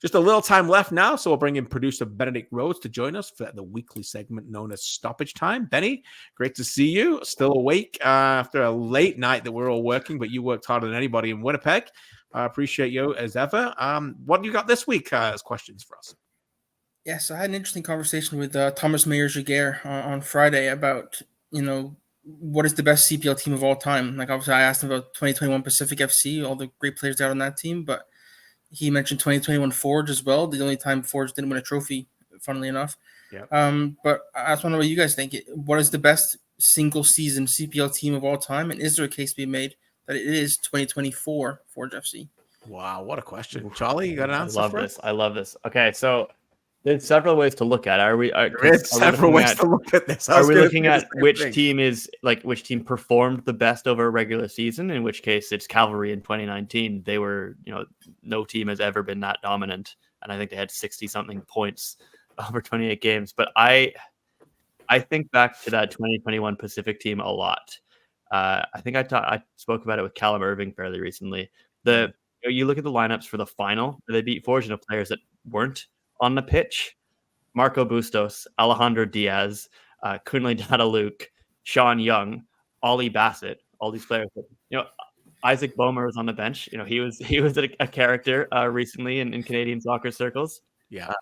Just a little time left now, so we'll bring in producer Benedict Rhodes to join us for the weekly segment known as Stoppage Time. Benny, great to see you. Still awake after a late night that we're all working, but you worked harder than anybody in Winnipeg. I appreciate you as ever. What do you got this week as questions for us? Yes, I had an interesting conversation with Thomas Meyer-Jaguar on Friday about, what is the best CPL team of all time. Like, obviously, I asked him about 2021 Pacific FC, all the great players out on that team, but he mentioned 2021 Forge as well, the only time Forge didn't win a trophy, funnily enough. Yeah. But I just want to know what you guys think. What is the best single-season CPL team of all time, and is there a case to be made that it is 2024 Forge FC? Wow, what a question. Charlie, you got an answer? I love this. Okay, so there's several ways to look at it. There's several ways to look at this. Are we looking at which team performed the best over a regular season? In which case, it's Cavalry in 2019. They were, no team has ever been that dominant, and I think they had 60-something points over 28 games. But I think back to that 2021 Pacific team a lot. I think I spoke about it with Callum Irving fairly recently. You look at the lineups for the final, they beat Forge of players that weren't on the pitch: Marco Bustos, Alejandro Diaz, Kunle Dadaluke, Sean Young, Ollie Bassett, all these players. Isaac Bomer was on the bench. He was a character recently in Canadian soccer circles. Yeah,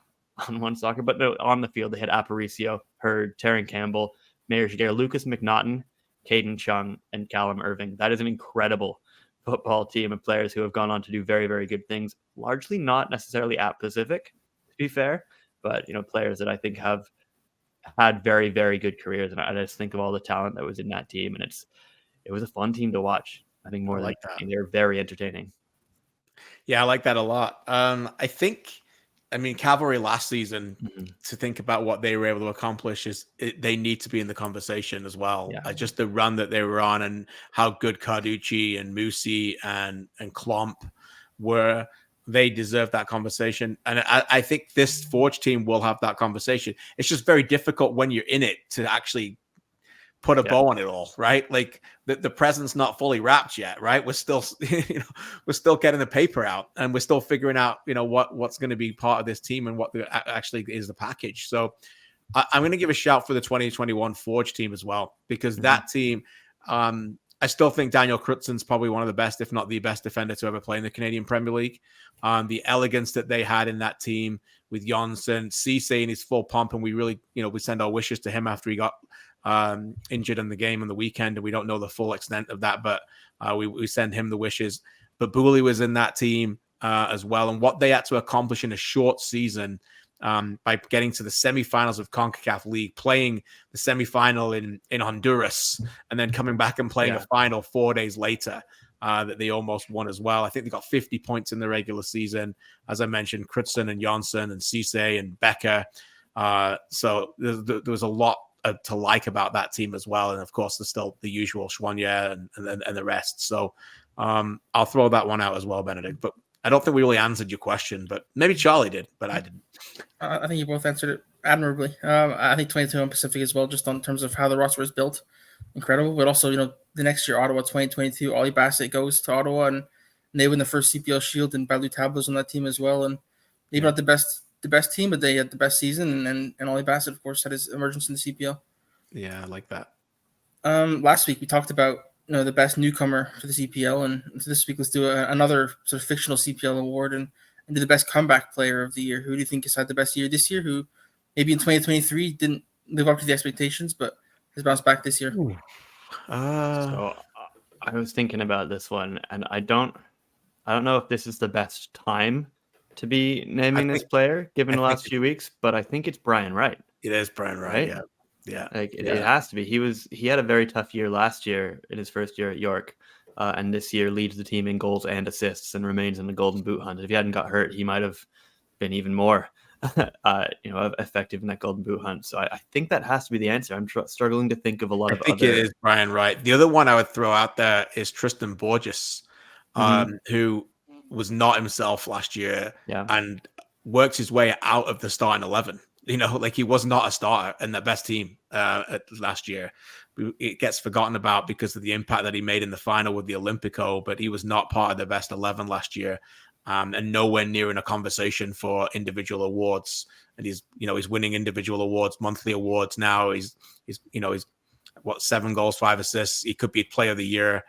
on OneSoccer, but no, on the field they had Aparicio, Hurd, Taryn Campbell, Meyer-Jaguar, Lucas McNaughton, Caden Chung, and Callum Irving. That is an incredible football team of players who have gone on to do very, very good things. Largely not necessarily at Pacific, to be fair, but players that I think have had very, very good careers. And I just think of all the talent that was in that team, and it was a fun team to watch. I think more like that. They're very entertaining. Yeah, I like that a lot. I mean, Cavalry last season, to think about what they were able to accomplish they need to be in the conversation as well. Yeah. Just the run that they were on and how good Carducci and Musi and Klomp were. They deserve that conversation. And I think this Forge team will have that conversation. It's just very difficult when you're in it to actually put a bow on it all, right? Like the present's not fully wrapped yet, right? We're still, we're still getting the paper out, and we're still figuring out, what's going to be part of this team and what actually is the package. So I'm going to give a shout for the 2021 Forge team as well, because that team, I still think Daniel Krutzen's probably one of the best, if not the best defender to ever play in the Canadian Premier League. The elegance that they had in that team with Jonsson, Cisse in his full pomp, and we really, we send our wishes to him after he got injured in the game on the weekend, and we don't know the full extent of that, but we send him the wishes. But Booley was in that team as well, and what they had to accomplish in a short season by getting to the semifinals of CONCACAF League, playing the semifinal in Honduras, and then coming back and playing a final 4 days later that they almost won as well. I think they got 50 points in the regular season. As I mentioned, Krutzen and Jonsson and Cisse and Becker. So there was a lot to like about that team as well. And of course, there's still the usual Schwanya and the rest. So I'll throw that one out as well, Benedict. But I don't think we really answered your question, but maybe Charlie did, but I didn't. I think you both answered it admirably. I think 2021 Pacific as well, just on terms of how the roster is built. Incredible. But also, the next year, Ottawa 2022, Ollie Bassett goes to Ottawa, and they win the first CPL Shield, and Balu Tabla's on that team as well. And maybe not the best team, but they had the best season, and Ollie Bassett, of course, had his emergence in the CPL. Yeah, I like that. Last week, we talked about the best newcomer for the CPL, and this week let's do another sort of fictional CPL award and do the best comeback player of the year. Who do you think has had the best year this year? Who maybe in 2023 didn't live up to the expectations, but has bounced back this year? So I was thinking about this one, and I don't know if this is the best time to be naming this player given the last few weeks, but I think it's Brian Wright. It is Brian Wright, yeah. Yeah, it has to be. He had a very tough year last year in his first year at York, and this year leads the team in goals and assists and remains in the Golden Boot hunt. If he hadn't got hurt, he might have been even more, effective in that Golden Boot hunt. So I think that has to be the answer. I'm struggling to think of a lot of. I think it is Brian Wright. The other one I would throw out there is Tristan Borges, who was not himself last year and worked his way out of the starting 11. He was not a starter in the best team last year. It gets forgotten about because of the impact that he made in the final with the Olympico, but he was not part of the best 11 last year. and nowhere near in a conversation for individual awards. And he's winning individual awards, monthly awards now. He's 7 goals, 5 assists. He could be player of the year,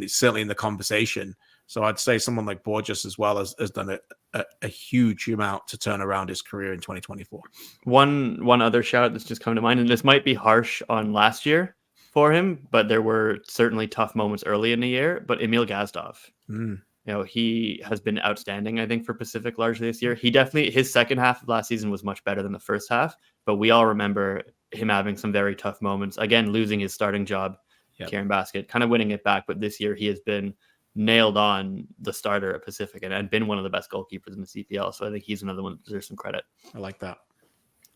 certainly in the conversation. So I'd say someone like Borges as well has done a huge amount to turn around his career in 2024. One other shout that's just come to mind, and this might be harsh on last year for him, but there were certainly tough moments early in the year. But Emil Gazdov, he has been outstanding, I think, for Pacific largely this year. His second half of last season was much better than the first half, but we all remember him having some very tough moments. Again, losing his starting job, Kieran Basket, kind of winning it back. But this year he has been nailed on the starter at Pacific and been one of the best goalkeepers in the CPL. So I think he's another one that deserves some credit. I like that.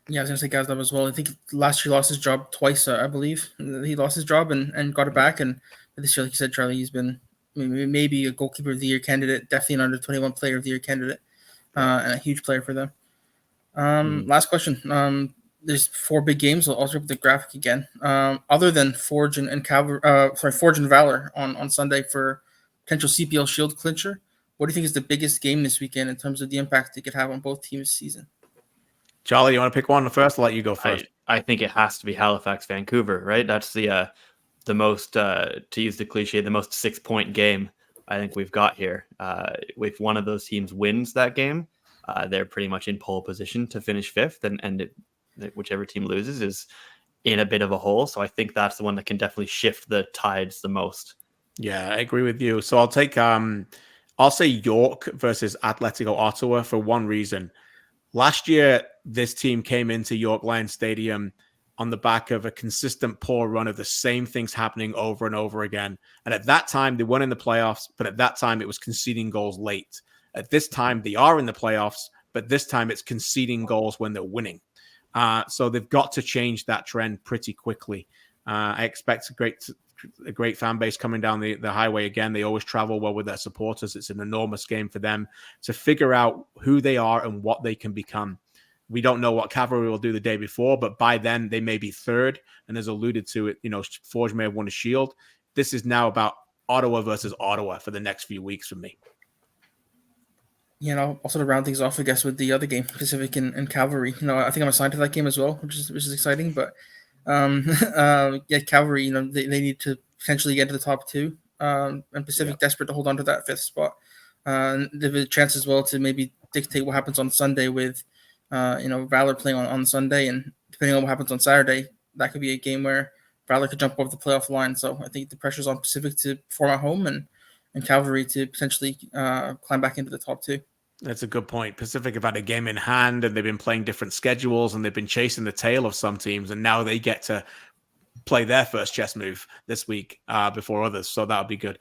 Yeah, I was going to say Gazdov as well. I think last year he lost his job twice, I believe. He lost his job and got it back. And this year, like you said, Charlie, he's been maybe a goalkeeper of the year candidate, definitely an under 21 player of the year candidate, and a huge player for them. Last question. There's 4 big games. I'll rip the graphic again. Other than Forge and Forge and Valor on Sunday for potential CPL Shield clincher, what do you think is the biggest game this weekend in terms of the impact it could have on both teams' season? Charlie, you want to pick one first? I'll let you go first. I think it has to be Halifax, Vancouver, right? That's the most, to use the cliche, the most 6-point game I think we've got here. If one of those teams wins that game, they're pretty much in pole position to finish 5th, and whichever team loses is in a bit of a hole. So I think that's the one that can definitely shift the tides the most. Yeah, I agree with you. So I'll take, I'll say York versus Atletico Ottawa for one reason. Last year, this team came into York Lions Stadium on the back of a consistent poor run of the same things happening over and over again. And at that time, they weren't in the playoffs, but at that time, it was conceding goals late. At this time, they are in the playoffs, but this time it's conceding goals when they're winning. So they've got to change that trend pretty quickly. I expect a great fan base coming down the highway again. They always travel well with their supporters. It's an enormous game for them to figure out who they are and what they can become. We don't know what Cavalry will do the day before, but by then they may be 3rd. And as alluded to it, Forge may have won a shield. This is now about Ottawa versus Ottawa for the next few weeks for me. Also to round things off, I guess, with the other game, Pacific and Cavalry. I think I'm assigned to that game as well, which is exciting. But Cavalry, they need to potentially get to the top 2, and Pacific desperate to hold on to that 5th spot. They have a chance as well to maybe dictate what happens on Sunday with, Valor playing on Sunday, and depending on what happens on Saturday, that could be a game where Valor could jump over the playoff line. So I think the pressure's on Pacific to perform at home and Cavalry to potentially climb back into the top 2. That's a good point. Pacific have had a game in hand, and they've been playing different schedules, and they've been chasing the tail of some teams, and now they get to play their first chess move this week before others. So that'll be good.